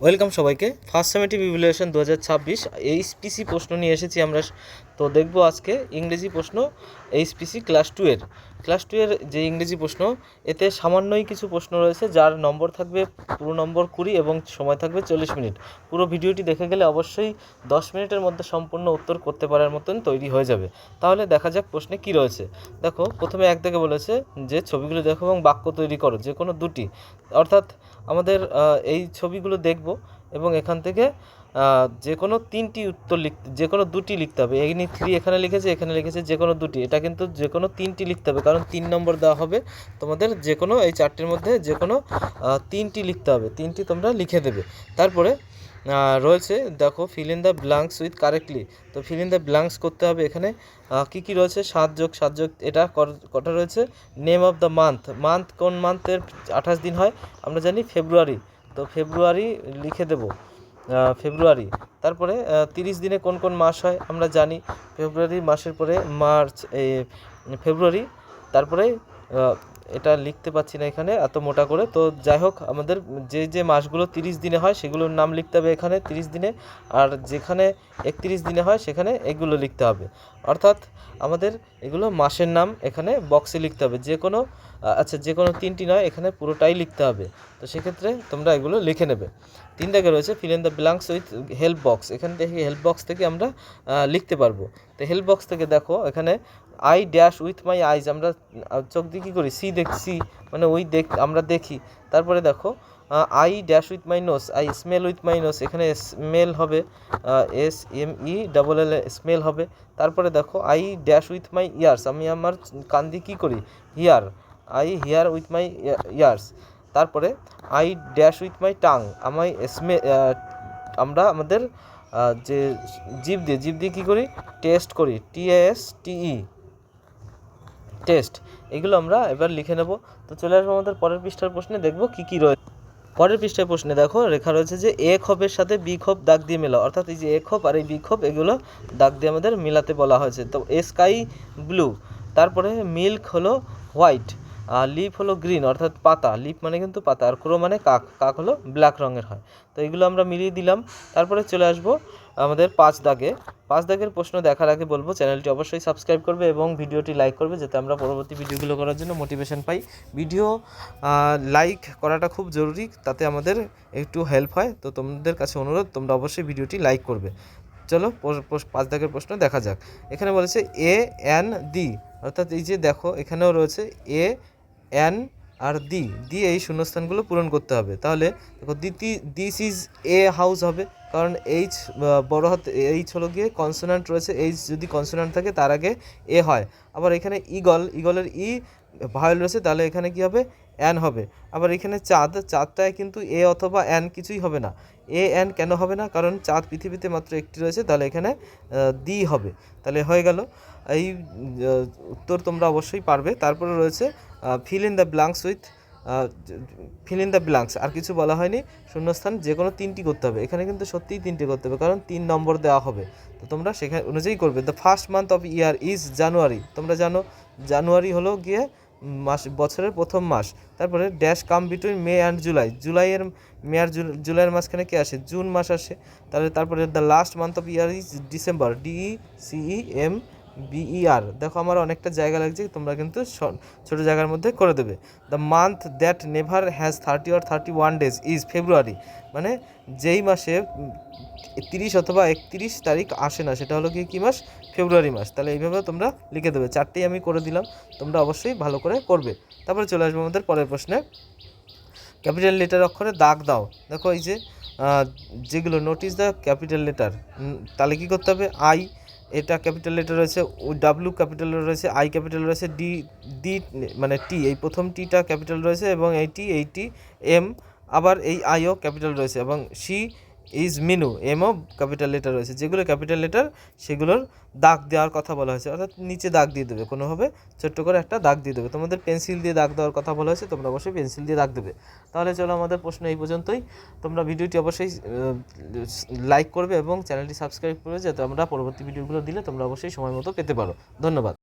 Welcome সবাইকে। First summative evaluation 2026 HPC প্রশ্ন নিয়ে এসেছি আমরা। তো দেখব আজকে ইংরেজি প্রশ্ন এইচপিসি ক্লাস টু এর যে ইংরেজি প্রশ্ন, এতে সামান্যই কিছু প্রশ্ন রয়েছে যার নম্বর থাকবে পুরো নম্বর 20 এবং সময় থাকবে 40 মিনিট। পুরো ভিডিওটি দেখে গেলে অবশ্যই 10 মিনিটের মধ্যে সম্পূর্ণ উত্তর করতে পারার মতন তৈরি হয়ে যাবে। তাহলে দেখা যাক প্রশ্নে কি রয়েছে। দেখো, প্রথমে এক দিকে বলেছে যে ছবিগুলো দেখো এবং বাক্য তৈরি করো, যে কোনো দুটি। অর্থাৎ আমাদের এই ছবিগুলো দেখব এবং এখান থেকে যে কোনো তিনটি উত্তর যে কোনো দুটি লিখতে হবে। এখানে 3 এখানে লিখেছে, এখানে লিখেছে যে কোনো দুটি, এটা কিন্তু যে কোনো তিনটি লিখতে হবে, কারণ 3 নম্বর দেওয়া হবে তোমাদের। যে কোনো এই চারটির মধ্যে যে কোনো তিনটি লিখতে হবে, তিনটি তোমরা লিখে দেবে। তারপরে রয়েছে দেখো, fill in the blanks with correctly. তো ফিল ইন দ্য ব্ল্যাঙ্কস করতে হবে। এখানে কী কী রয়েছে? 7+7 এটা কটা রয়েছে? নেম অফ দ্য মান্থ কোন মান্থের 28 দিন হয়? আমরা জানি ফেব্রুয়ারি, তো ফেব্রুয়ারি লিখে দেব, ফেব্রুয়ারি। তারপরে 30 দিনে কোন কোন মাস হয়? আমরা জানি ফেব্রুয়ারি মাসের পরে মার্চ, ফেব্রুয়ারি। তারপরে এটা লিখতে পাচ্ছি না এখানে এত মোটা করে, তো যাই হোক, আমাদের যে মাসগুলো 30 দিনে হয় সেগুলোর নাম লিখতে হবে এখানে 30 দিনে, আর যেখানে 31 দিনে হয় সেখানে এগুলো লিখতে হবে। অর্থাৎ আমাদের এগুলো মাসের নাম এখানে বক্সে লিখতে হবে, যে কোনো যে কোনো তিনটি নয়, এখানে পুরোটাই লিখতে হবে। তো সেক্ষেত্রে তোমরা এগুলো লিখে নেবে। 3 দাগে রয়েছে fill in the blanks with help box. এখান থেকে হেল্প বক্স থেকে আমরা লিখতে পারবো। তো হেল্প বক্স থেকে দেখো, এখানে আই ড্যাশ উইথ মাই আইজ, আমরা চোখ দিয়ে কী করি? সি মানে আমরা দেখি। তারপরে দেখো, I dash with my nose, I smell with my nose, এখানে স্মেল হবে SMELL, স্মেল হবে। তারপরে দেখো, I dash with my ears, আমি আমার কান দিয়ে কী করি? Hear, I hear with my ears. তারপরে I dash with my tongue, আমরা আমাদের যে জিভ দিয়ে কী করি? টেস্ট করি, TASTE, টেস্ট। এগুলো আমরা এবার লিখে নেব। তো চলে আসবো আমাদের পরের পৃষ্ঠার প্রশ্নে, দেখবো কী কী রয়েছে। পরের পৃষ্ঠার প্রশ্নে দেখো, লেখা রয়েছে যে এ খোপের সাথে বি খোপ দাগ দিয়ে মেলাও। অর্থাৎ এই যে এ খোপ আর এই বি খোপ, এগুলো দাগ দিয়ে আমাদের মেলাতে বলা হয়েছে। তো স্কাই ব্লু, তারপরে মিল্ক হলো হোয়াইট, লিফ হলো গ্রিন, অর্থাৎ পাতা, লিফ মানে কিন্তু পাতা, আর ক্রো মানে কাক হলো ব্ল্যাক রঙের হয়। তো এগুলো আমরা মিলিয়ে দিলাম। তারপরে চলে আসবো আমাদের 5 দাগের প্রশ্ন দেখার আগে বলবো, চ্যানেলটি অবশ্যই সাবস্ক্রাইব করবে এবং ভিডিওটি লাইক করবে, যাতে আমরা পরবর্তী ভিডিওগুলো করার জন্য মোটিভেশন পাই। ভিডিও লাইক করাটা খুব জরুরি, তাতে আমাদের একটু হেল্প হয়। তো তোমাদের কাছে অনুরোধ, তোমরা অবশ্যই ভিডিওটি লাইক করবে। চলো 5 দাগের প্রশ্ন দেখা যাক। এখানে বলেছে AND, অর্থাৎ এই যে দেখো, এখানেও রয়েছে AN আর দি এই শূন্যস্থানগুলো পূরণ করতে হবে। তাহলে দেখো, দিস ইজ এ হাউস হবে, কারণ এইচ বড় হাত, এইচ হলো গিয়ে কনসোনান্ট রয়েছে, এইচ যদি কনসোনান্ট থাকে তার আগে এ হয়। আবার এখানে ইগলের ভায়োল রয়েছে, তাহলে এখানে কি হবে? অ্যান হবে। আবার এখানে চাঁদটায় কিন্তু এ অথবা অ্যান কিছুই হবে না। অ্যান কেন হবে না? কারণ চাঁদ পৃথিবীতে মাত্র একটি রয়েছে, তাহলে এখানে দি হবে। তাহলে হয়ে গেল। এই উত্তর তোমরা অবশ্যই পারবে। তারপরে রয়েছে ফিল ইন দ্য ব্ল্যাঙ্কস, আর কিছু বলা হয়নি। শূন্যস্থান যে কোনো 3টি করতে হবে। এখানে কিন্তু সত্যিই 3টি করতে হবে, কারণ 3 নম্বর দেওয়া হবে। তো তোমরা সেখানে অনুযায়ী করবে। The first month of year is January, তোমরা জানো জানুয়ারি হলো গিয়ে বছরের প্রথম মাস। তারপরে dash come between May and May আর জুলাইয়ের মাঝখানে কে আসে? জুন মাস আসে। তারপরে the last month of year is December, DECEMBER। দেখো, আমার অনেকটা জায়গা লাগছে, তোমরা কিন্তু ছোটো জায়গার মধ্যে করে দেবে। The month that never has 30 or 31 days is February, মানে যেই মাসে 30 অথবা 31 তারিখ আসে না, সেটা হলো কি মাস? ফেব্রুয়ারি মাস। তাহলে এইভাবে তোমরা লিখে দেবে। 4টেই আমি করে দিলাম, তোমরা অবশ্যই ভালো করে করবে। তারপরে চলে আসবো আমাদের পরের প্রশ্নে। ক্যাপিটাল লেটার অক্ষরে দাগ দাও। দেখো, এই যে যেগুলো নোটিস দ্য ক্যাপিটাল লেটার, তাহলে কী করতে হবে? আই, এটা ক্যাপিটাল লেটার রয়েছে, ডাব্লিউ ক্যাপিটাল রয়েছে, আই ক্যাপিটাল রয়েছে, ডি মানে টি, এই প্রথম টিটা ক্যাপিটাল রয়েছে, এবং এই টি এম, আবার এই আইও ক্যাপিটাল রয়েছে, এবং সি ইজ মিনু, এমও ক্যাপিটাল লেটার রয়েছে। যেগুলো ক্যাপিটাল লেটার সেগুলোর দাগ দেওয়ার কথা বলা হয়েছে, অর্থাৎ নিচে দাগ দিয়ে দেবে, কোনোভাবে ছোট্ট করে একটা দাগ দিয়ে দেবে। তোমাদের পেন্সিল দিয়ে দাগ দেওয়ার কথা বলা হয়েছে, তোমরা অবশ্যই পেন্সিল দিয়ে দাগ দেবে। তাহলে চলো, আমাদের প্রশ্ন এই পর্যন্তই। তোমরা ভিডিওটি অবশ্যই লাইক করবে এবং চ্যানেলটি সাবস্ক্রাইব করবে, যাতে আমরা পরবর্তী ভিডিওগুলো দিলে তোমরা অবশ্যই সময় মতো পেতে পারো। ধন্যবাদ।